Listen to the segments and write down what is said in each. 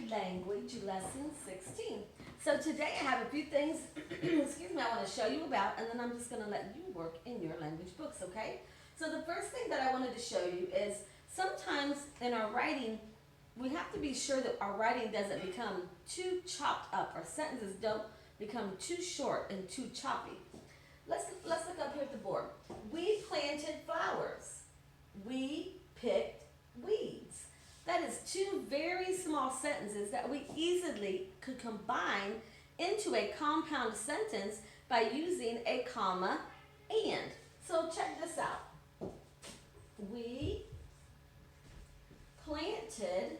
Language Lesson 16. So today I have a few things, excuse me, I want to show you about, and then I'm just going to let you work in your language books, okay? So the first thing that I wanted to show you is sometimes in our writing, we have to be sure that our writing doesn't become too chopped up. Our sentences don't become too short and too choppy. Let's look up here at the board. We planted flowers. We picked weeds. That is two very small sentences that we easily could combine into a compound sentence by using a comma and. So check this out. We planted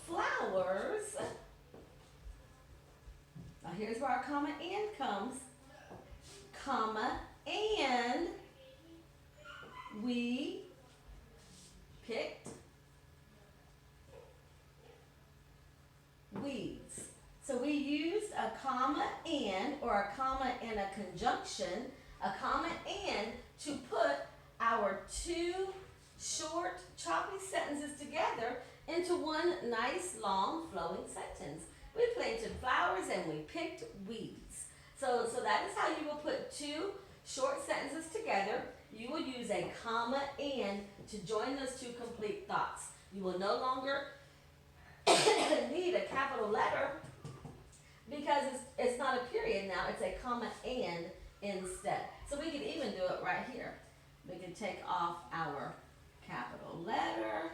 flowers. Now here's where our comma and comes. Comma and we picked weeds. So we used a comma and, or a comma and a conjunction, a comma and, to put our two short, choppy sentences together into one nice, long, flowing sentence. We planted flowers and we picked weeds. So that is how you will put two short sentences together. You will use a comma and to join those two complete thoughts. You will no longer need a capital letter because it's not a period now, it's a comma and instead. So we could even do it right here. We can take off our capital letter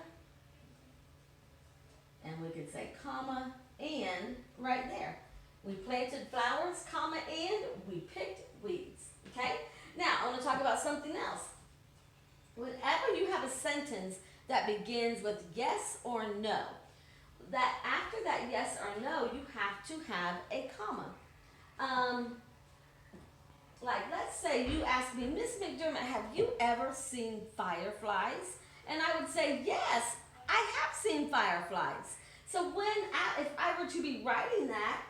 and we could say comma and right there. We planted flowers, comma and we picked weeds. Okay? Now, I want to talk about something else. Whenever you have a sentence that begins with yes or no, that after that yes or no, you have to have a comma. Like, let's say you ask me, Miss McDermott, have you ever seen fireflies? And I would say, yes, I have seen fireflies. So if I were to be writing that,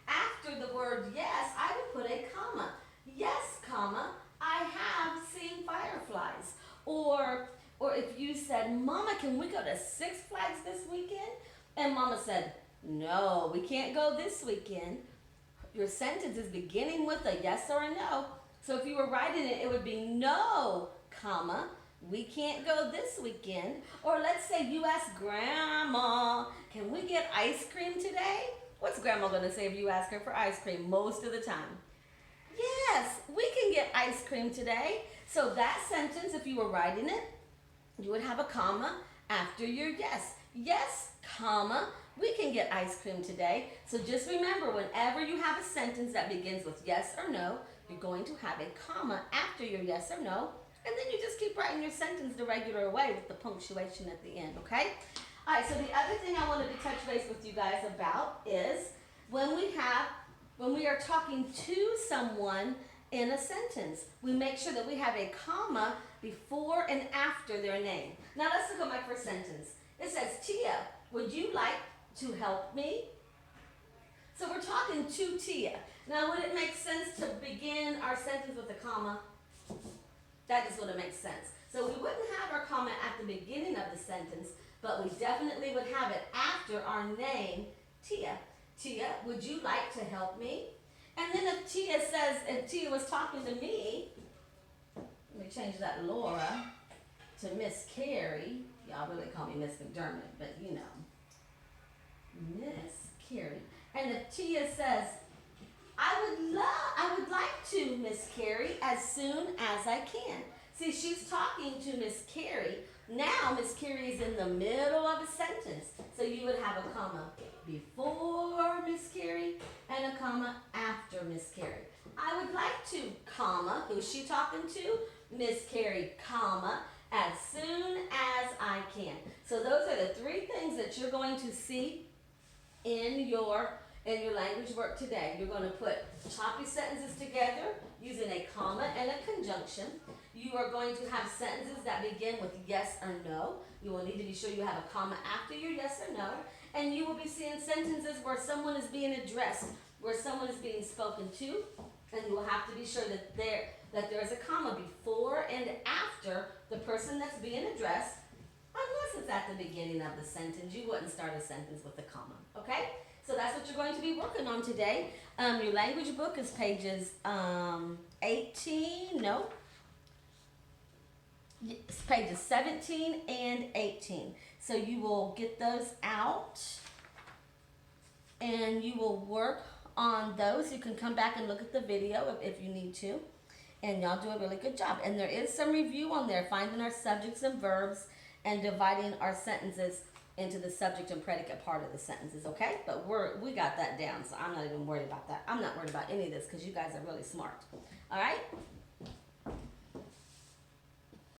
after the word yes, I would put a comma. Yes, comma, I have seen fireflies. Or if you said, Mama, can we go to Six Flags this weekend? And Mama said, no, we can't go this weekend. Your sentence is beginning with a yes or a no. So if you were writing it, it would be no, comma, we can't go this weekend. Or let's say you ask Grandma, can we get ice cream today? What's Grandma going to say if you ask her for ice cream most of the time? Yes, we can get ice cream today. So that sentence, if you were writing it, you would have a comma after your yes. Yes, comma, we can get ice cream today. So just remember, whenever you have a sentence that begins with yes or no, you're going to have a comma after your yes or no, and then you just keep writing your sentence the regular way with the punctuation at the end, okay? All right, so the other thing I wanted to touch base with you guys about is when we are talking to someone in a sentence, we make sure that we have a comma before and after their name. Now let's look at my first sentence. It says, Tia, would you like to help me? So we're talking to Tia. Now would it make sense to begin our sentence with a comma? That is what it makes sense. So we wouldn't have our comma at the beginning of the sentence, but we definitely would have it after our name, Tia. Tia, would you like to help me? And then if Tia was talking to me, let me change that Laura to Miss Carrie. Y'all really call me Miss McDermott, but you know, Miss Carrie. And if Tia says, I would like to, Miss Carrie, as soon as I can. See, she's talking to Miss Carrie. Now Miss Carrie is in the middle of a sentence. So you would have a comma before Miss Carrie and a comma after Miss Carrie. I would like to, comma, who's she talking to? Miss Carrie, comma, as soon as I can. So those are the three things that you're going to see in your language work today. You're going to put choppy sentences together using a comma and a conjunction. You are going to have sentences that begin with yes or no. You will need to be sure you have a comma after your yes or no. And you will be seeing sentences where someone is being addressed, where someone is being spoken to, and you will have to be sure that there is a comma before and after the person that's being addressed, unless it's at the beginning of the sentence. You wouldn't start a sentence with a comma, okay? So that's what you're going to be working on today. Your language book is pages 18, no, it's pages 17 and 18. So you will get those out and you will work on those. You can come back and look at the video if you need to. And y'all do a really good job. And there is some review on there, finding our subjects and verbs and dividing our sentences into the subject and predicate part of the sentences, okay? But we got that down, so I'm not even worried about that. I'm not worried about any of this because you guys are really smart. All right?